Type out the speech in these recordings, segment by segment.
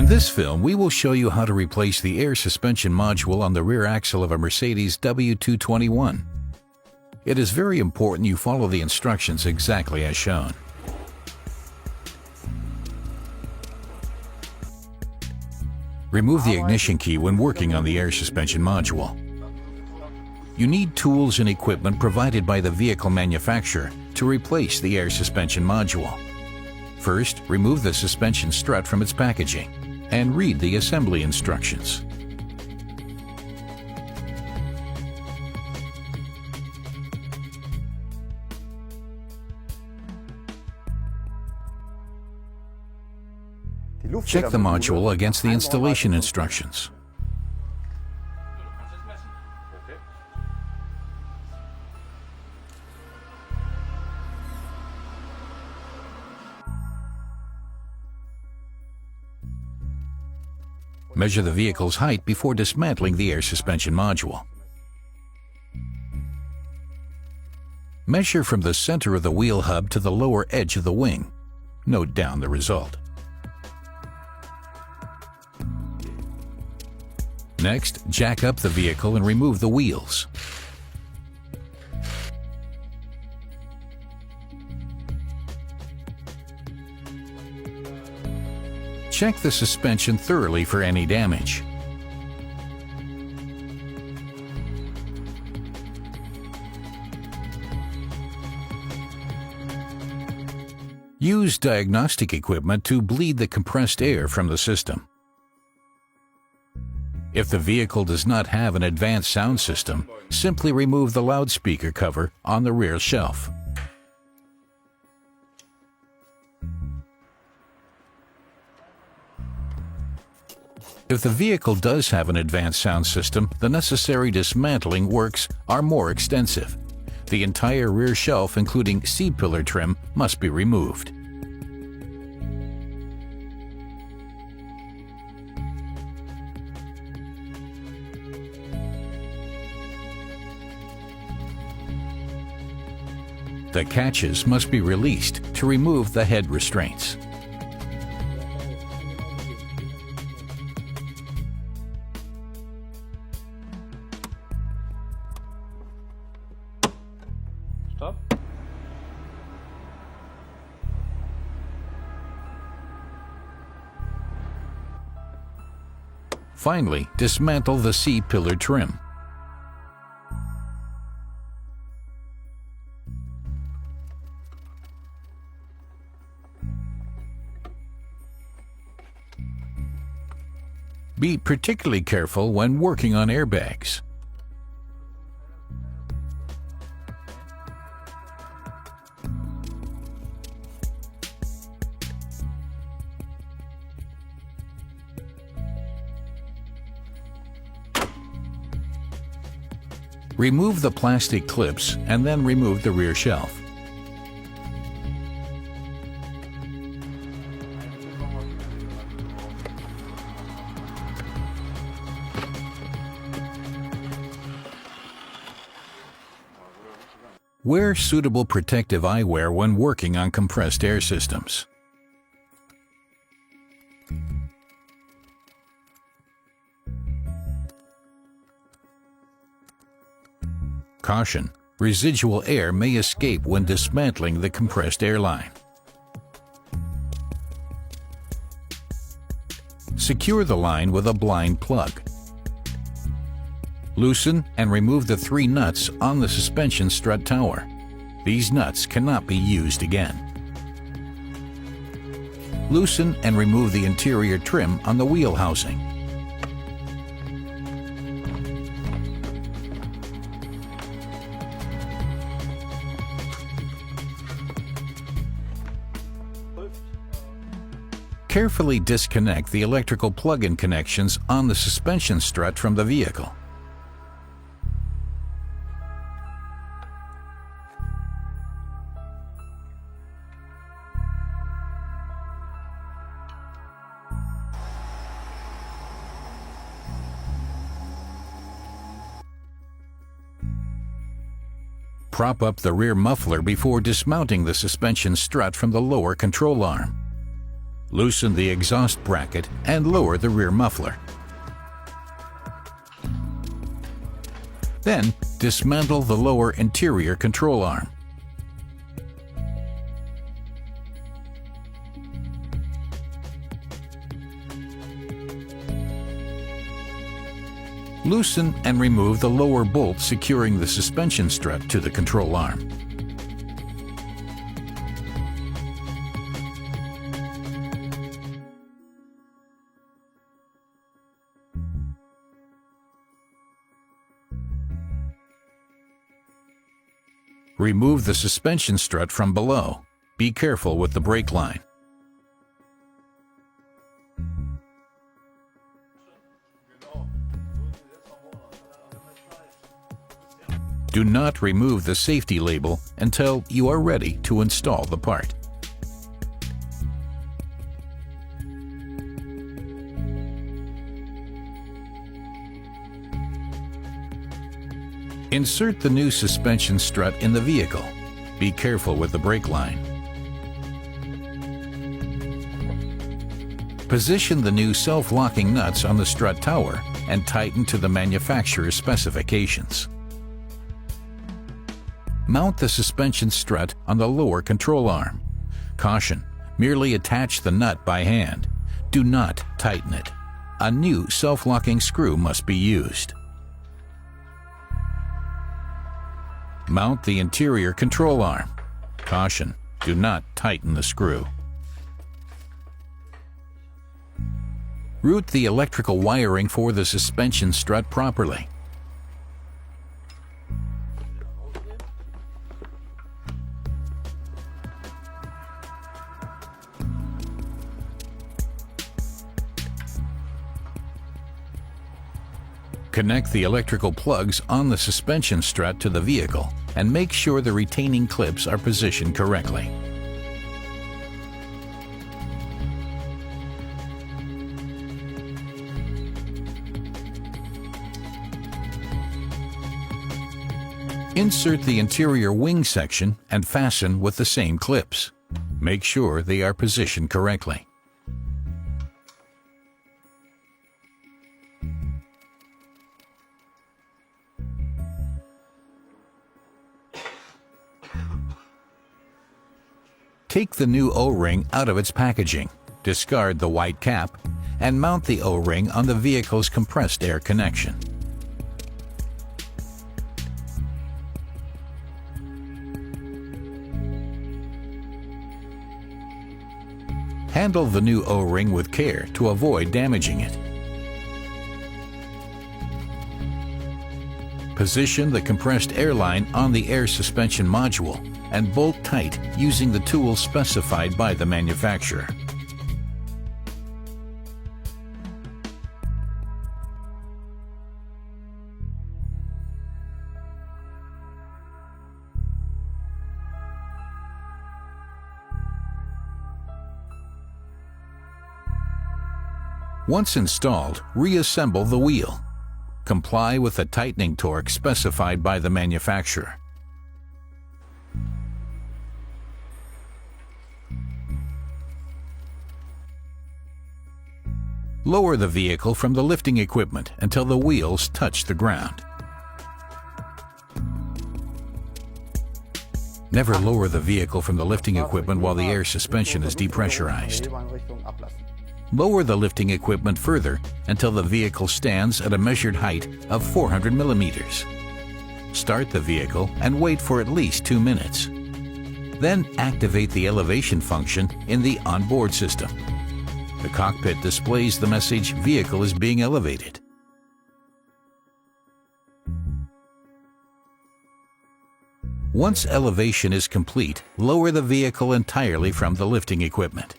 In this film, we will show you how to replace the air suspension module on the rear axle of a Mercedes W221. It is very important you follow the instructions exactly as shown. Remove the ignition key when working on the air suspension module. You need tools and equipment provided by the vehicle manufacturer to replace the air suspension module. First, remove the suspension strut from its packaging and read the assembly instructions. Check the module against the installation instructions. Measure the vehicle's height before dismantling the air suspension module. Measure from the center of the wheel hub to the lower edge of the wing. Note down the result. Next, jack up the vehicle and remove the wheels. Check the suspension thoroughly for any damage. Use diagnostic equipment to bleed the compressed air from the system. If the vehicle does not have an advanced sound system, simply remove the loudspeaker cover on the rear shelf. If the vehicle does have an advanced sound system, the necessary dismantling works are more extensive. The entire rear shelf, including C-pillar trim, must be removed. The catches must be released to remove the head restraints. Stop. Finally, dismantle the C-pillar trim. Be particularly careful when working on airbags. Remove the plastic clips and then remove the rear shelf. Wear suitable protective eyewear when working on compressed air systems. Caution: residual air may escape when dismantling the compressed air line. Secure the line with a blind plug. Loosen and remove the 3 nuts on the suspension strut tower. These nuts cannot be used again. Loosen and remove the interior trim on the wheel housing. Carefully disconnect the electrical plug-in connections on the suspension strut from the vehicle. Prop up the rear muffler before dismounting the suspension strut from the lower control arm. Loosen the exhaust bracket and lower the rear muffler. Then, dismantle the lower interior control arm. Loosen and remove the lower bolt securing the suspension strut to the control arm. Remove the suspension strut from below. Be careful with the brake line. Do not remove the safety label until you are ready to install the part. Insert the new suspension strut in the vehicle. Be careful with the brake line. Position the new self-locking nuts on the strut tower and tighten to the manufacturer's specifications. Mount the suspension strut on the lower control arm. Caution: merely attach the nut by hand. Do not tighten it. A new self-locking screw must be used. Mount the interior control arm. Caution: do not tighten the screw. Route the electrical wiring for the suspension strut properly. Connect the electrical plugs on the suspension strut to the vehicle and make sure the retaining clips are positioned correctly. Insert the interior wing section and fasten with the same clips. Make sure they are positioned correctly. Take the new O-ring out of its packaging, discard the white cap, and mount the O-ring on the vehicle's compressed air connection. Handle the new O-ring with care to avoid damaging it. Position the compressed air line on the air suspension module and bolt tight using the tools specified by the manufacturer. Once installed, reassemble the wheel. Comply with the tightening torque specified by the manufacturer. Lower the vehicle from the lifting equipment until the wheels touch the ground. Never lower the vehicle from the lifting equipment while the air suspension is depressurized. Lower the lifting equipment further until the vehicle stands at a measured height of 400 millimeters. Start the vehicle and wait for at least 2 minutes. Then activate the elevation function in the onboard system. The cockpit displays the message "Vehicle is being elevated." Once elevation is complete, lower the vehicle entirely from the lifting equipment.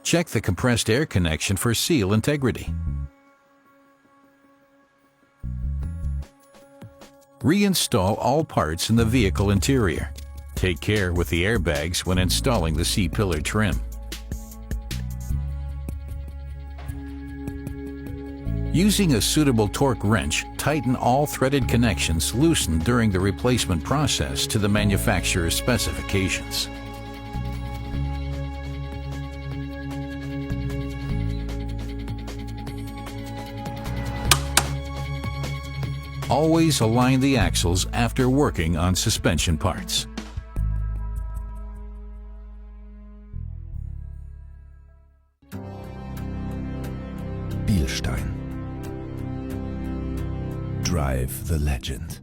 Check the compressed air connection for seal integrity. Reinstall all parts in the vehicle interior. Take care with the airbags when installing the C-pillar trim. Using a suitable torque wrench, tighten all threaded connections loosened during the replacement process to the manufacturer's specifications. Always align the axles after working on suspension parts. Bilstein. Drive the legend.